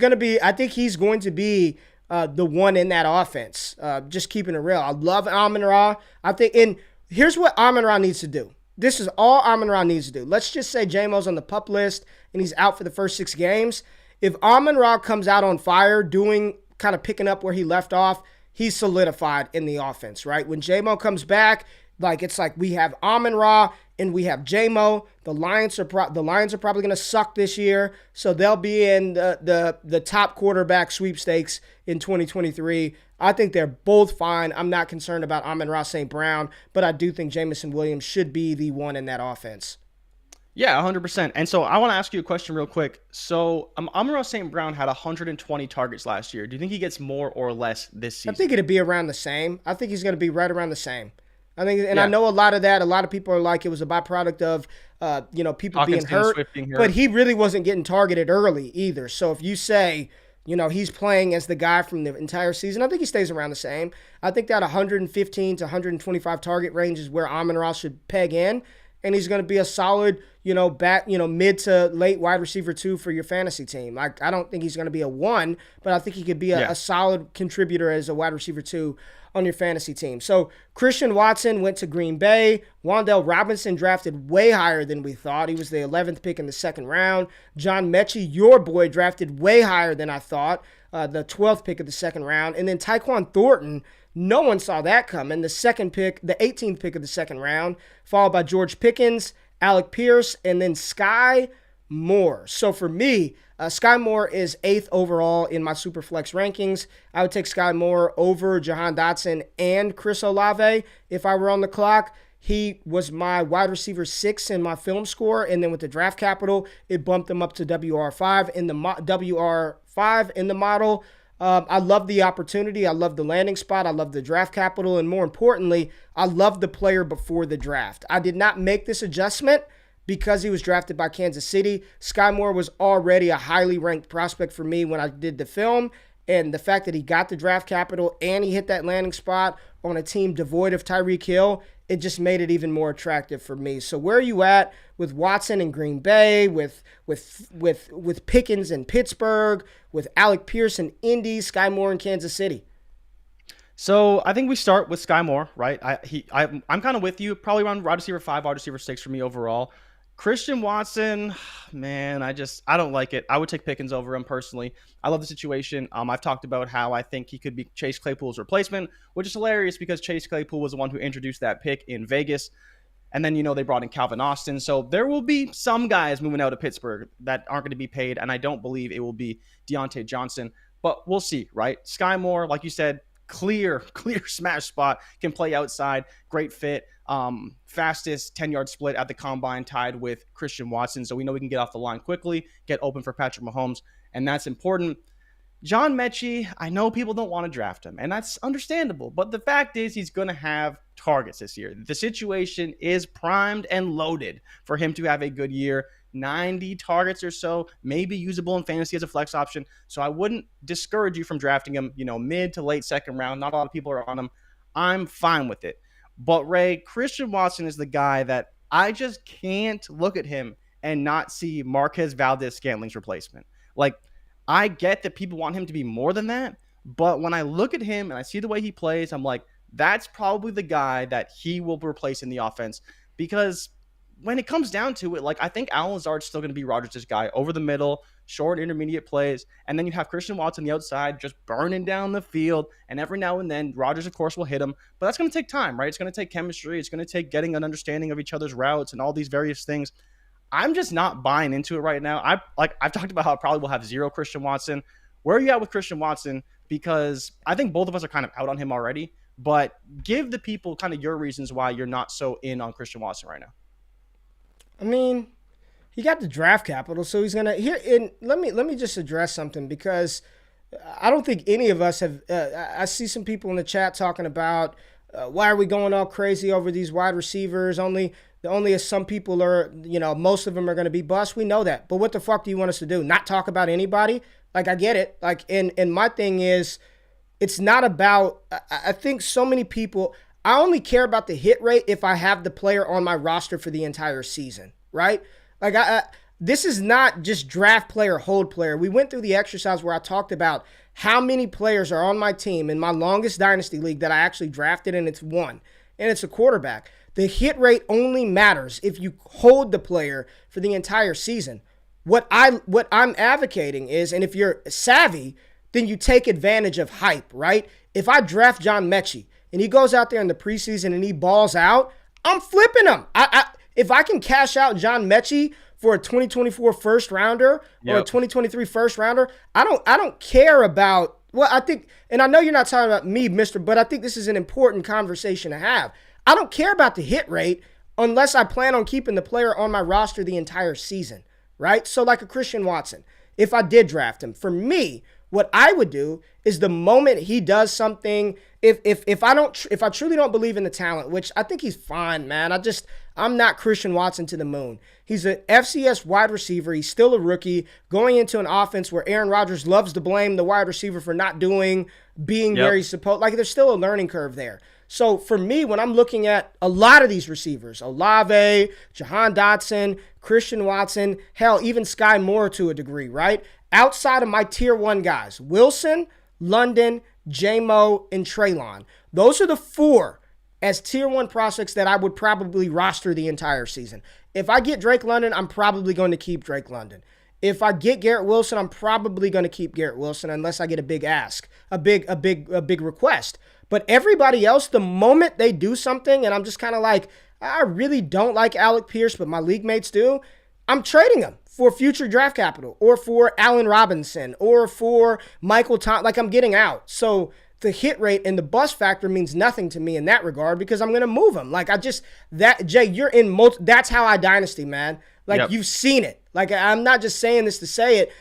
going to be the one in that offense, just keeping it real. I love Amon-Ra. And here's what Amon-Ra needs to do. This is all Amon-Ra needs to do. Let's just say J-Mo's on the PUP list and he's out for the first 6 games. If Amon-Ra comes out on fire, kind of picking up where he left off, he's solidified in the offense, right? When J-Mo comes back, it's like we have Amon-Ra and we have J-Mo. The Lions are probably going to suck this year, so they'll be in the top quarterback sweepstakes in 2023. I think they're both fine. I'm not concerned about Amon-Ra St. Brown, but I do think Jameson Williams should be the one in that offense. Yeah, 100%. And so I want to ask you a question real quick. So Amon-Ra St. Brown had 120 targets last year. Do you think he gets more or less this season? I think it'd be around the same. I think he's going to be right around the same. I know a lot of people are like it was a byproduct of, people Hawkins being hurt, but he really wasn't getting targeted early either. So if you say, he's playing as the guy from the entire season, I think he stays around the same. I think that 115 to 125 target range is where Amon-Ra should peg in. And he's going to be a solid, mid to late wide receiver 2 for your fantasy team. I don't think he's going to be a 1, but I think he could be a solid contributor as a wide receiver 2 on your fantasy team. So Christian Watson went to Green Bay. Wan'Dale Robinson drafted way higher than we thought. He was the 11th pick in the 2nd round. John Mechie, your boy, drafted way higher than I thought, the 12th pick of the 2nd round. And then Tyquan Thornton, no one saw that coming. The 18th pick of the 2nd round, followed by George Pickens, Alec Pierce, and then Skye Moore. So for me, Skye Moore is 8th overall in my Superflex rankings. I would take Skye Moore over Jahan Dotson and Chris Olave if I were on the clock. He was my wide receiver 6 in my film score, and then with the draft capital, it bumped him up to WR5 in the model. I love the opportunity. I love the landing spot. I love the draft capital. And more importantly, I love the player before the draft. I did not make this adjustment because he was drafted by Kansas City. Skye Moore was already a highly ranked prospect for me when I did the film. And the fact that he got the draft capital and he hit that landing spot on a team devoid of Tyreek Hill, it just made it even more attractive for me. So where are you at with Watson in Green Bay, with Pickens in Pittsburgh, with Alec Pierce in Indy, Skye Moore in Kansas City? So I think we start with Skye Moore, right? I'm kind of with you, probably around wide receiver 5, wide receiver 6 for me overall. Christian Watson, man, I don't like it. I would take Pickens over him personally. I love the situation. I've talked about how I think he could be Chase Claypool's replacement, which is hilarious because Chase Claypool was the one who introduced that pick in Vegas. And then, they brought in Calvin Austin. So there will be some guys moving out of Pittsburgh that aren't going to be paid. And I don't believe it will be Deontay Johnson. But we'll see, right? Skye Moore, like you said, clear smash spot, can play outside, great fit, fastest 10-yard split at the combine tied with Christian Watson. So we know we can get off the line quickly, get open for Patrick Mahomes, and that's important. John Mechie, I know people don't want to draft him, and that's understandable, but the fact is he's going to have targets this year. The situation is primed and loaded for him to have a good year. 90 targets or so, maybe usable in fantasy as a flex option. So I wouldn't discourage you from drafting him, mid to late second round. Not a lot of people are on him. I'm fine with it. But Ray, Christian Watson is the guy that I just can't look at him and not see Marquez Valdez-Scantling's replacement. Like, I get that people want him to be more than that, but when I look at him and I see the way he plays, I'm like, that's probably the guy that he will replace in the offense. Because when it comes down to it, like, I think Allen Lazard's still going to be Rodgers' guy over the middle, short, intermediate plays, and then you have Christian Watson on the outside just burning down the field, and every now and then Rodgers, of course, will hit him, but that's going to take time, right? It's going to take chemistry. It's going to take getting an understanding of each other's routes and all these various things. I'm just not buying into it right now. I've talked about how I probably will have zero Christian Watson. Where are you at with Christian Watson? Because I think both of us are kind of out on him already, but give the people kind of your reasons why you're not so in on Christian Watson right now. I mean, he got the draft capital, so he's gonna let me just address something, because I don't think any of us have. I see some people in the chat talking about why are we going all crazy over these wide receivers? Only as some people are, most of them are going to be bust. We know that, but what the fuck do you want us to do? Not talk about anybody? Like, I get it. Like, and my thing is, it's not about. I think so many people. I only care about the hit rate if I have the player on my roster for the entire season, right? Like, this is not just draft player, hold player. We went through the exercise where I talked about how many players are on my team in my longest dynasty league that I actually drafted, and it's one, and it's a quarterback. The hit rate only matters if you hold the player for the entire season. What I'm advocating is, and if you're savvy, then you take advantage of hype, right? If I draft John Mechie and he goes out there in the preseason and he balls out, I'm flipping him. If I can cash out John Mechie for a 2024 first rounder or a 2023 first rounder, I don't care about, well, I think, and I know you're not talking about me, mister, but I think this is an important conversation to have. I don't care about the hit rate unless I plan on keeping the player on my roster the entire season, right? So like a Christian Watson, if I did draft him, for me, what I would do is the moment he does something, if I truly don't believe in the talent, which I think he's fine, man. I'm not Christian Watson to the moon. He's an FCS wide receiver. He's still a rookie going into an offense where Aaron Rodgers loves to blame the wide receiver for not being where he's supposed. Like, there's still a learning curve there. So for me, when I'm looking at a lot of these receivers, Olave, Jahan Dotson, Christian Watson, hell, even Skye Moore to a degree, right? Outside of my tier 1 guys, Wilson, London, J-Mo, and Treylon. Those are the 4 as tier 1 prospects that I would probably roster the entire season. If I get Drake London, I'm probably going to keep Drake London. If I get Garrett Wilson, I'm probably going to keep Garrett Wilson unless I get a big ask, a big request. But everybody else, the moment they do something and I'm just kind of like, I really don't like Alec Pierce, but my league mates do, I'm trading him for future draft capital or for Allen Robinson or for Michael Thomas. Like, I'm getting out. So the hit rate and the bust factor means nothing to me in that regard because I'm going to move him. Like, Jay, you're in that's how I dynasty, man. Like, You've seen it. Like, I'm not just saying this to say it.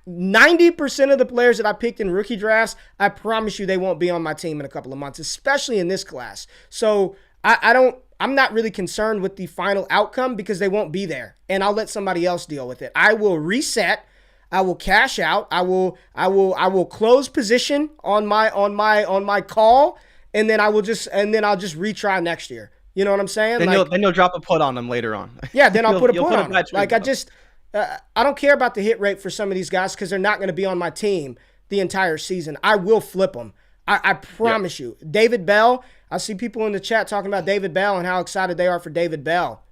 90% of the players that I picked in rookie drafts, I promise you they won't be on my team in a couple of months, especially in this class. So I'm not really concerned with the final outcome because they won't be there, and I'll let somebody else deal with it. I will reset. I will cash out. I will close position on my call, and then I'll just retry next year. You know what I'm saying? Then you'll drop a put on them later on. Yeah, then I'll put a put on them. Like, I don't care about the hit rate for some of these guys because they're not going to be on my team the entire season. I will flip them. I promise you. David Bell, I see people in the chat talking about David Bell and how excited they are for David Bell.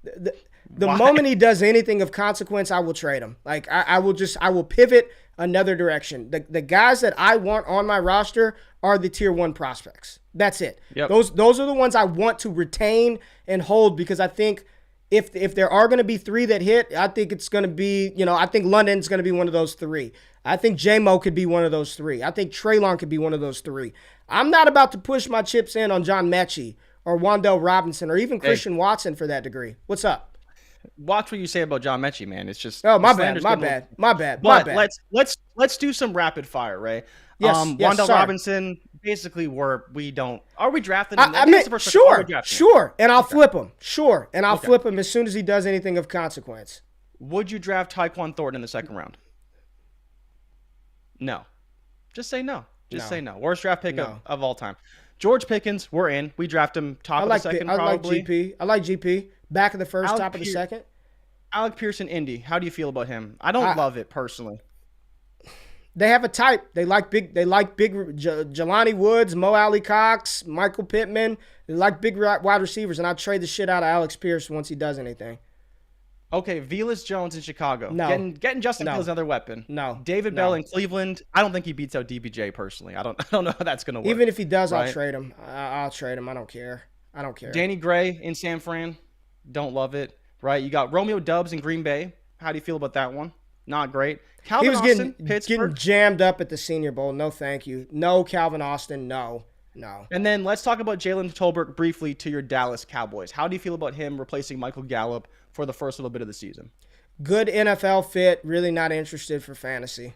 The moment he does anything of consequence, I will trade him. Like, I will pivot another direction. The guys that I want on my roster are the tier 1 prospects. That's it. Yep. Those are the ones I want to retain and hold because I think if there are going to be 3 that hit, I think it's going to be, I think London's going to be one of those 3. I think J-Mo could be one of those 3. I think Treylon could be one of those 3. I'm not about to push my chips in on John Mechie or Wan'Dale Robinson or even Christian Watson for that degree. What's up? Watch what you say about John Mechie, man. It's just my bad. But let's do some rapid fire, Ray. Yes, Wan'Dale sorry. Robinson, basically, are we drafting him? I mean, sure, and I'll flip him. Sure, and I'll flip him as soon as he does anything of consequence. Would you draft Tyquan Thornton in the second round? No. Just say no. Say no. Worst draft pick of all time. George Pickens, we're in. We draft him top of the second, probably. I like GP. Back of the first, top of the second. Alec Pearson, Indy. How do you feel about him? I don't love it personally. They have a type. They like big Jelani Woods, Mo Alley Cox, Michael Pittman. They like big wide receivers, and I'd trade the shit out of Alex Pierce once he does anything. Okay, Velus Jones in Chicago. No. Getting Justin Fields another weapon. No. David Bell in Cleveland. I don't think he beats out DBJ personally. I don't know how that's gonna work. Even if he does, right? I'll trade him. I'll trade him. I don't care. Danny Gray in San Fran. Don't love it. Right? You got Romeo Doubs in Green Bay. How do you feel about that one? Not great. Calvin Austin, Pittsburgh. Getting jammed up at the Senior Bowl. No, thank you. No, Calvin Austin. No. And then let's talk about Jalen Tolberg briefly to your Dallas Cowboys. How do you feel about him replacing Michael Gallup for the first little bit of the season? Good NFL fit. Really not interested for fantasy.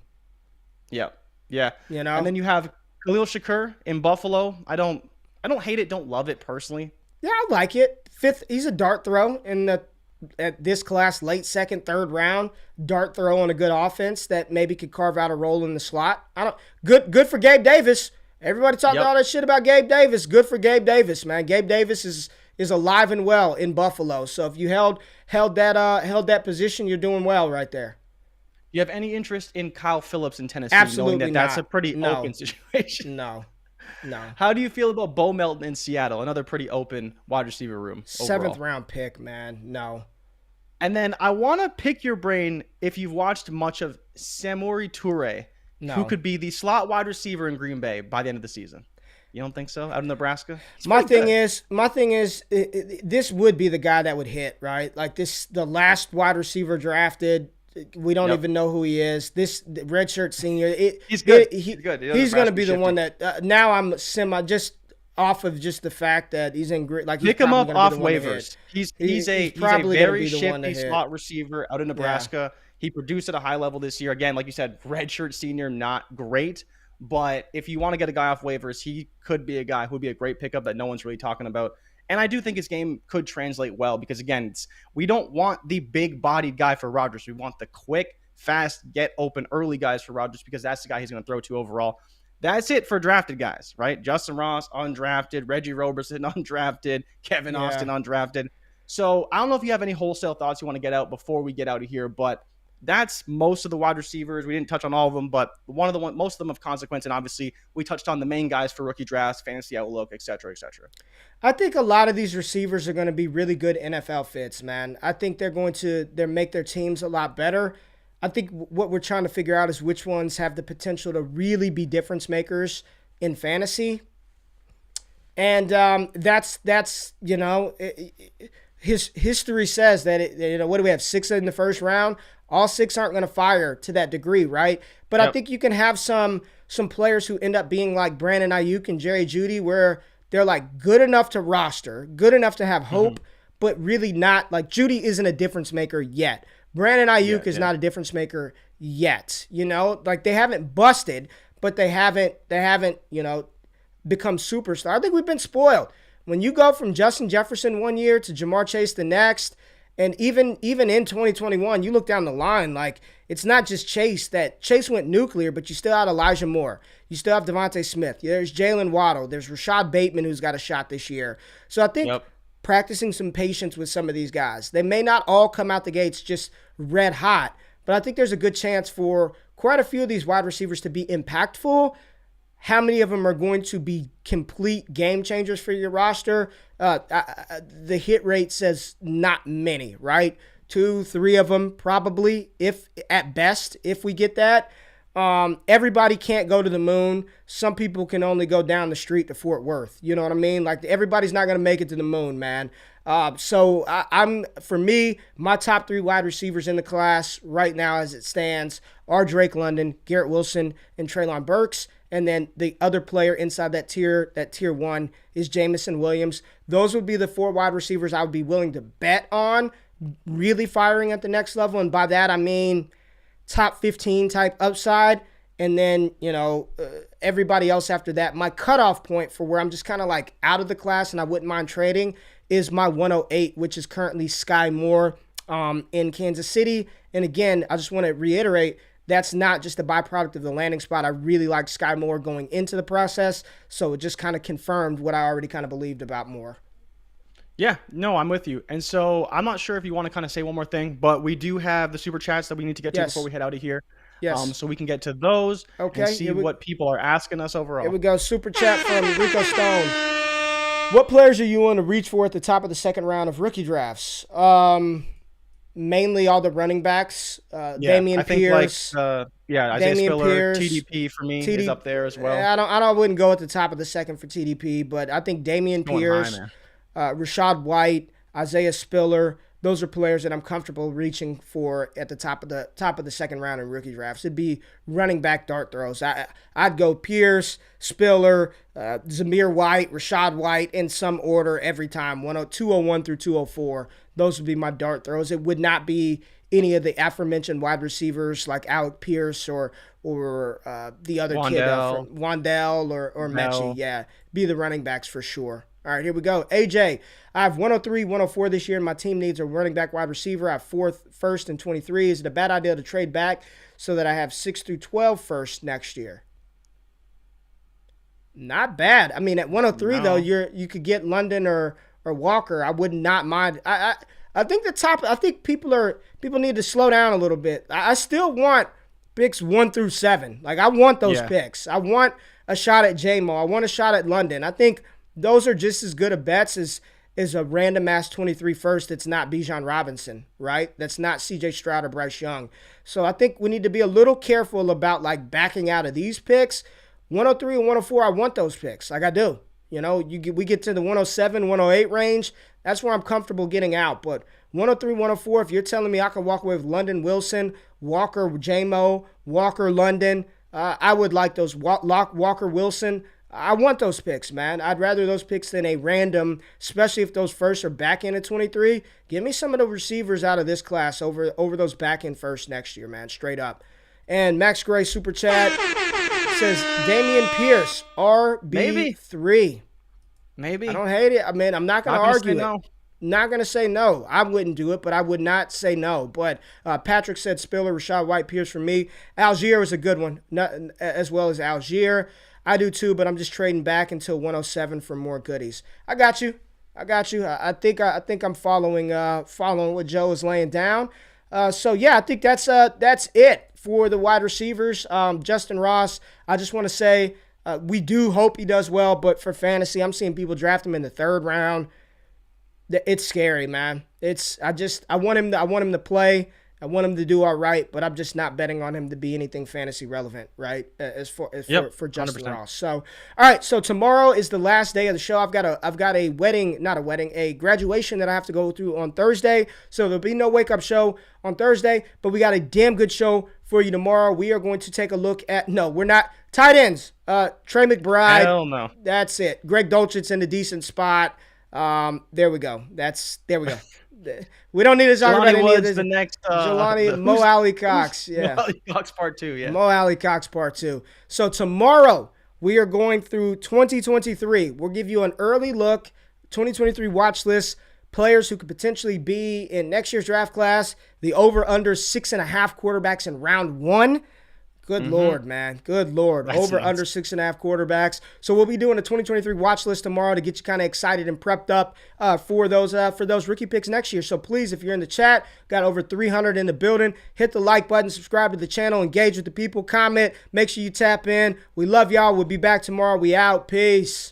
Yeah. And then you have Khalil Shakur in Buffalo. I don't hate it. Don't love it personally. Yeah, I like it. Fifth. He's a dart throw at this class, late second, third round, dart throw on a good offense that maybe could carve out a role in the slot. Good for Gabe Davis. Everybody talking all that shit about Gabe Davis. Good for Gabe Davis, man. Gabe Davis is alive and well in Buffalo. So if you held that position, you're doing well right there. You have any interest in Kyle Phillips in Tennessee? Absolutely knowing that's a pretty open situation. No. How do you feel about Bo Melton in Seattle? Another pretty open wide receiver room. Seventh overall. round pick, man. No. And then I want to pick your brain if you've watched much of Samori Toure, who could be the slot wide receiver in Green Bay by the end of the season. You don't think so? Out of Nebraska? My thing is, this would be the guy that would hit, right? Like the last wide receiver drafted. We don't even know who he is. This redshirt senior. He's good. He's good. He's going to be the one that now I'm just off of just the fact that he's in great. Like pick him up off waivers. He's a very shifty slot receiver out of Nebraska. Yeah. He produced at a high level this year. Again, like you said, redshirt senior, not great. But if you want to get a guy off waivers, he could be a guy who would be a great pickup that no one's really talking about. And I do think his game could translate well because, again, we don't want the big-bodied guy for Rodgers. We want the quick, fast, get open early guys for Rodgers because that's the guy he's going to throw to overall. That's it for drafted guys, right? Justin Ross, undrafted. Reggie Roberson, undrafted. Kevin Austin, undrafted. So I don't know if you have any wholesale thoughts you want to get out before we get out of here, but that's most of the wide receivers. We didn't touch on all of them, but most of them of consequence. And obviously, we touched on the main guys for rookie drafts, fantasy outlook, et cetera, et cetera. I think a lot of these receivers are going to be really good NFL fits, man. I think they're going to make their teams a lot better. I think what we're trying to figure out is which ones have the potential to really be difference makers in fantasy. And that's his history says that what do we have, 6 in the first round? All 6 aren't going to fire to that degree, right? But I think you can have some players who end up being like Brandon Ayuk and Jerry Jeudy, where they're like good enough to roster, good enough to have hope, but really not. Like Jeudy isn't a difference maker yet. Brandon Ayuk is not a difference maker yet. Like they haven't busted, but they haven't become superstar. I think we've been spoiled. When you go from Justin Jefferson one year to Jamar Chase the next, and even in 2021, you look down the line, like it's not just Chase. That Chase went nuclear, but you still have Elijah Moore. You still have Devontae Smith. There's Jalen Waddle. There's Rashad Bateman, who's got a shot this year. So I think practicing some patience with some of these guys. They may not all come out the gates just red hot, but I think there's a good chance for quite a few of these wide receivers to be impactful. How many of them are going to be complete game changers for your roster? The hit rate says not many, right? 2, 3 of them probably, if at best, if we get that. Everybody can't go to the moon. Some people can only go down the street to Fort Worth. You know what I mean? Like, everybody's not going to make it to the moon, man. For me, my top 3 wide receivers in the class right now as it stands are Drake London, Garrett Wilson, and Treylon Burks. And then the other player inside that tier 1 is Jamison Williams. Those would be the 4 wide receivers I would be willing to bet on really firing at the next level. And by that, I mean top 15 type upside. And then, everybody else after that. My cutoff point for where I'm just kind of like out of the class and I wouldn't mind trading is my 108, which is currently Skye Moore in Kansas City. And again, I just want to reiterate, that's not just a byproduct of the landing spot. I really like Skye Moore going into the process, so it just kind of confirmed what I already kind of believed about Moore. Yeah, no, I'm with you. And so I'm not sure if you want to kind of say one more thing, but we do have the super chats that we need to get to before we head out of here. Yes. So we can get to those and see what people are asking us overall. Here we go. Super chat from Rico Stone. What players are you on to reach for at the top of the second round of rookie drafts? Mainly all the running backs. Damian Pierce. Isaiah Spiller, TDP for me is up there as well. I wouldn't go at the top of the second for TDP, but I think Damian Pierce, Rachaad White, Isaiah Spiller, those are players that I'm comfortable reaching for at the top of the second round in rookie drafts. It'd be running back dart throws. I'd go Pierce, Spiller, Zamir White, Rachaad White in some order every time. 201 through 204. Those would be my dart throws. It would not be any of the aforementioned wide receivers like Alec Pierce or the other kid from Wandell or Mechie. Yeah, be the running backs for sure. All right, here we go. AJ, I have 103, 104 this year, and my team needs a running back wide receiver. I have 4th, 1st, and 23. Is it a bad idea to trade back so that I have 6 through 12 first next year? Not bad. I mean, at 103, though, you could get London or Walker. I would not mind. I think people need to slow down a little bit. I still want picks 1 through 7. Like, I want those picks. I want a shot at J-Mo. I want a shot at London. I think those are just as good a bets as a random ass 23 first that's not Bijan Robinson, right? That's not CJ Stroud or Bryce Young. So I think we need to be a little careful about like backing out of these picks. 103 and 104, I want those picks. Like I do. We get to the 107, 108 range. That's where I'm comfortable getting out. But 103, 104, if you're telling me I can walk away with London, Wilson, Walker, J-Mo, Walker, London, I would like those Walker, Wilson. I want those picks, man. I'd rather those picks than a random, especially if those firsts are back in at 23. Give me some of the receivers out of this class over those back in first next year, man, straight up. And Max Gray Super Chat says Damian Pierce, RB3. Maybe. I don't hate it. I mean, I'm not going to argue it. No. Not going to say no. I wouldn't do it, but I would not say no. But Patrick said Spiller, Rachaad White, Pierce for me. Algier is a good one, as well as Algier. I do too, but I'm just trading back until 107 for more goodies. I got you. I think I'm following what Joe is laying down. I think that's it for the wide receivers. Justin Ross, I just want to say we do hope he does well, but for fantasy, I'm seeing people draft him in the 3rd round. It's scary, man. I want him to play. I want him to do all right, but I'm just not betting on him to be anything fantasy relevant, right? For Justin 100%. Ross. So, all right. So tomorrow is the last day of the show. I've got a graduation that I have to go through on Thursday. So there'll be no wake up show on Thursday, but we got a damn good show for you tomorrow. We are going to take a look at we're not tight ends. Trey McBride. Hell no. That's it. Greg Dulcich's in a decent spot. There we go. There we go. We don't need to talk about any of this. The next Mo Alley Cox. Yeah. Mo Alley Cox part 2, yeah. Mo Alley Cox part 2. So tomorrow we are going through 2023. We'll give you an early look, 2023 watch list, players who could potentially be in next year's draft class, the over-under 6.5 quarterbacks in round 1. Good Lord, man. Good Lord. Over-under 6.5 quarterbacks. So we'll be doing a 2023 watch list tomorrow to get you kind of excited and prepped up for those rookie picks next year. So please, if you're in the chat, got over 300 in the building, hit the like button, subscribe to the channel, engage with the people, comment, make sure you tap in. We love y'all. We'll be back tomorrow. We out. Peace.